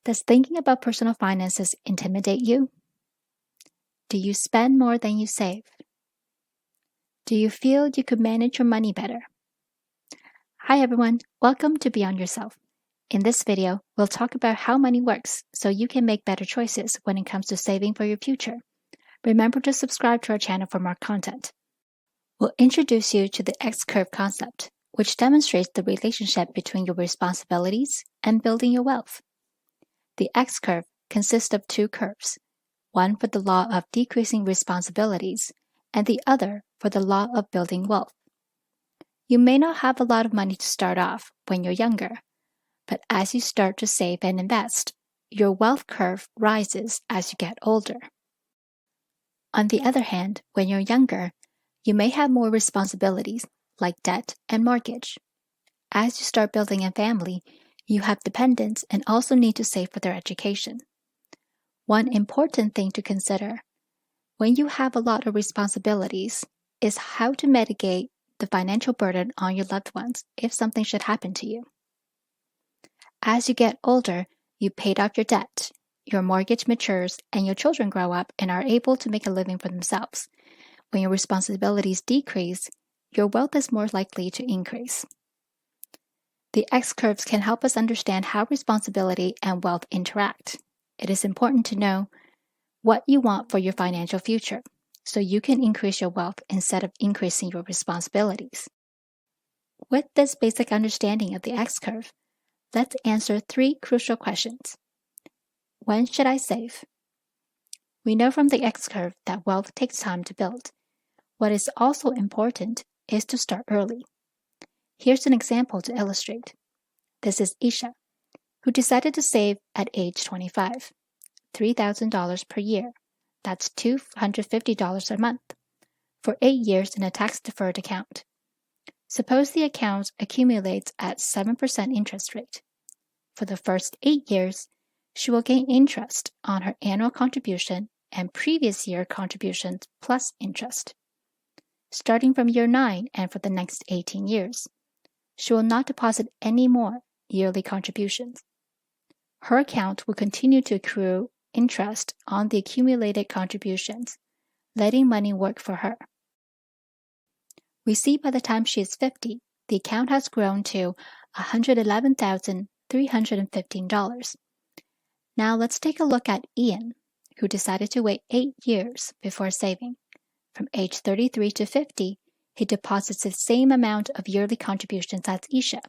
Does thinking about personal finances intimidate you? Do you spend more than you save? Do you feel you could manage your money better? Hi everyone, welcome to Beyond Yourself. In this video, we'll talk about how money works so you can make better choices when it comes to saving for your future. Remember to subscribe to our channel for more content. We'll introduce you to the X-curve concept, which demonstrates the relationship between your responsibilities and building your wealth. The X-curve consists of two curves, one for the law of decreasing responsibilities and the other for the law of building wealth. You may not have a lot of money to start off when you're younger, but as you start to save and invest, your wealth curve rises as you get older. On the other hand, when you're younger, you may have more responsibilities like debt and mortgage. As you start building a family, you have dependents and also need to save for their education. One important thing to consider when you have a lot of responsibilities is how to mitigate the financial burden on your loved ones if something should happen to you. As you get older, you paid off your debt, your mortgage matures, and your children grow up and are able to make a living for themselves. When your responsibilities decrease, your wealth is more likely to increase. The X-curves can help us understand how responsibility and wealth interact. It is important to know what you want for your financial future so you can increase your wealth instead of increasing your responsibilities. With this basic understanding of the X-curve, let's answer three crucial questions. When should I save? We know from the X-curve that wealth takes time to build. What is also important is to start early. Here's an example to illustrate. This is Isha, who decided to save at age 25, $3,000 per year. That's $250 a month, for 8 years in a tax-deferred account. Suppose the account accumulates at 7% interest rate. For the first 8 years, she will gain interest on her annual contribution and previous year contributions plus interest. Starting from year 9 and for the next 18 years, she will not deposit any more yearly contributions. Her account will continue to accrue interest on the accumulated contributions, letting money work for her. We see by the time she is 50, the account has grown to $111,315. Now let's take a look at Ian, who decided to wait 8 years before saving. From age 33 to 50, he deposits the same amount of yearly contributions as Isha,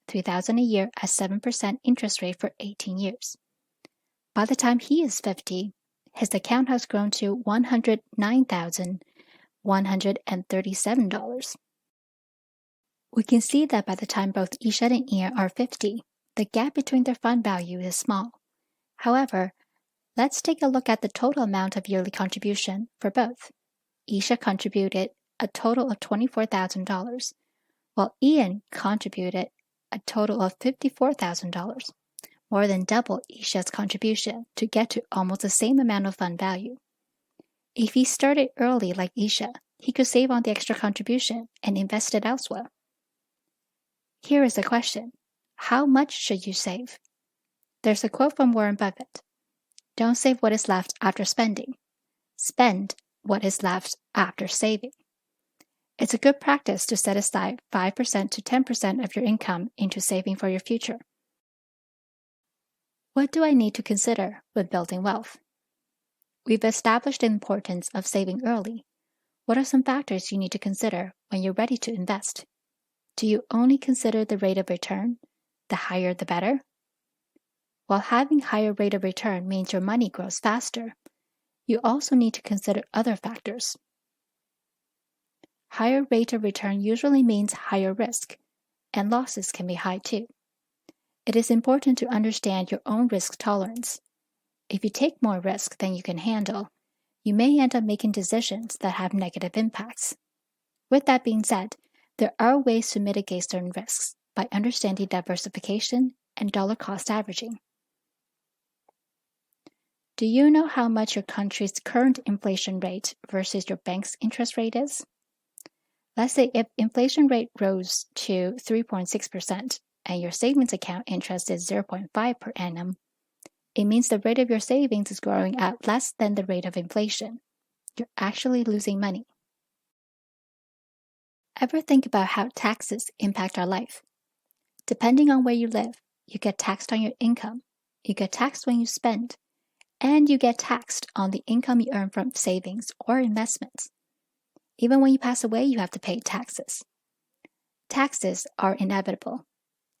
$3,000 a year at 7% interest rate for 18 years. By the time he is 50, his account has grown to $109,137. We can see that by the time both Isha and Ian are 50, the gap between their fund value is small. However, let's take a look at the total amount of yearly contribution for both. Isha contributed a total of $24,000, while Ian contributed a total of $54,000, more than double Isha's contribution to get to almost the same amount of fund value. If he started early like Isha, he could save on the extra contribution and invest it elsewhere. Here is the question: how much should you save? There's a quote from Warren Buffett: "Don't save what is left after spending. Spend what is left after saving." It's a good practice to set aside 5% to 10% of your income into saving for your future. What do I need to consider with building wealth? We've established the importance of saving early. What are some factors you need to consider when you're ready to invest? Do you only consider the rate of return? The higher the better? While having higher rate of return means your money grows faster, you also need to consider other factors. Higher rate of return usually means higher risk, and losses can be high too. It is important to understand your own risk tolerance. If you take more risk than you can handle, you may end up making decisions that have negative impacts. With that being said, there are ways to mitigate certain risks by understanding diversification and dollar cost averaging. Do you know how much your country's current inflation rate versus your bank's interest rate is? Let's say if inflation rate rose to 3.6% and your savings account interest is 0.5 per annum, it means the rate of your savings is growing at less than the rate of inflation. You're actually losing money. Ever think about how taxes impact our life? Depending on where you live, you get taxed on your income, you get taxed when you spend, and you get taxed on the income you earn from savings or investments. Even when you pass away, you have to pay taxes. Taxes are inevitable.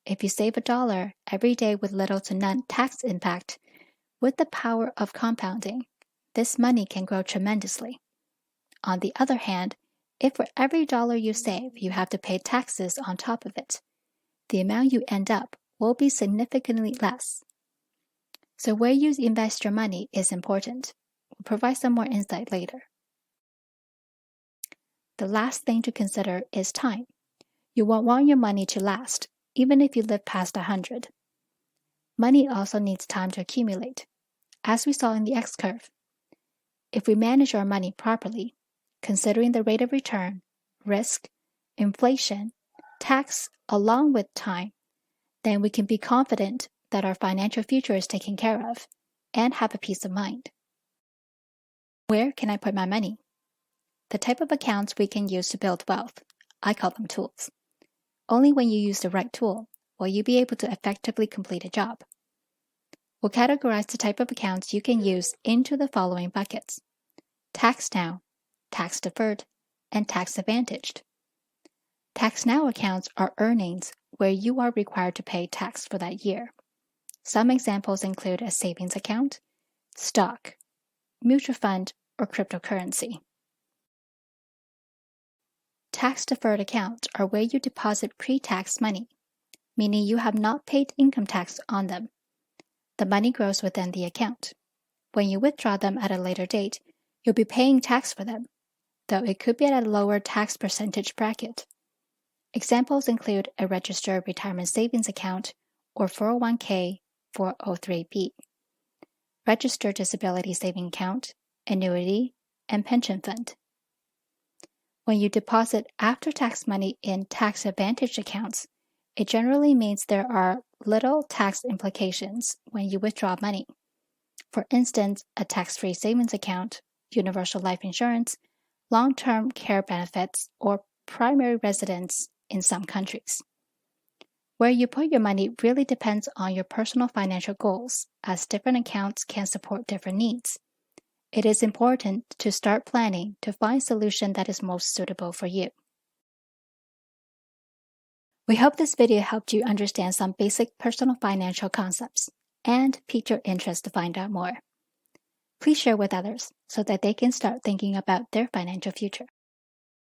If you save $1 every day with little to none tax impact, with the power of compounding, this money can grow tremendously. On the other hand, if for every dollar you save, you have to pay taxes on top of it, the amount you end up will be significantly less. So where you invest your money is important. We'll provide some more insight later. The last thing to consider is time. You won't want your money to last, even if you live past 100. Money also needs time to accumulate, as we saw in the X-curve. If we manage our money properly, considering the rate of return, risk, inflation, tax, along with time, then we can be confident that our financial future is taken care of and have a peace of mind. Where can I put my money? The type of accounts we can use to build wealth, I call them tools. Only when you use the right tool will you be able to effectively complete a job. We'll categorize the type of accounts you can use into the following buckets: tax now, tax deferred, and tax advantaged. Tax now accounts are earnings where you are required to pay tax for that year. Some examples include a savings account, stock, mutual fund, or cryptocurrency. Tax-deferred accounts are where you deposit pre-tax money, meaning you have not paid income tax on them. The money grows within the account. When you withdraw them at a later date, you'll be paying tax for them, though it could be at a lower tax percentage bracket. Examples include a registered retirement savings account or 401k 403b, registered disability savings account, annuity, and pension fund. When you deposit after-tax money in tax-advantaged accounts, it generally means there are little tax implications when you withdraw money. For instance, a tax-free savings account, universal life insurance, long-term care benefits, or primary residence in some countries. Where you put your money really depends on your personal financial goals, as different accounts can support different needs. It is important to start planning to find a solution that is most suitable for you. We hope this video helped you understand some basic personal financial concepts and piqued your interest to find out more. Please share with others so that they can start thinking about their financial future.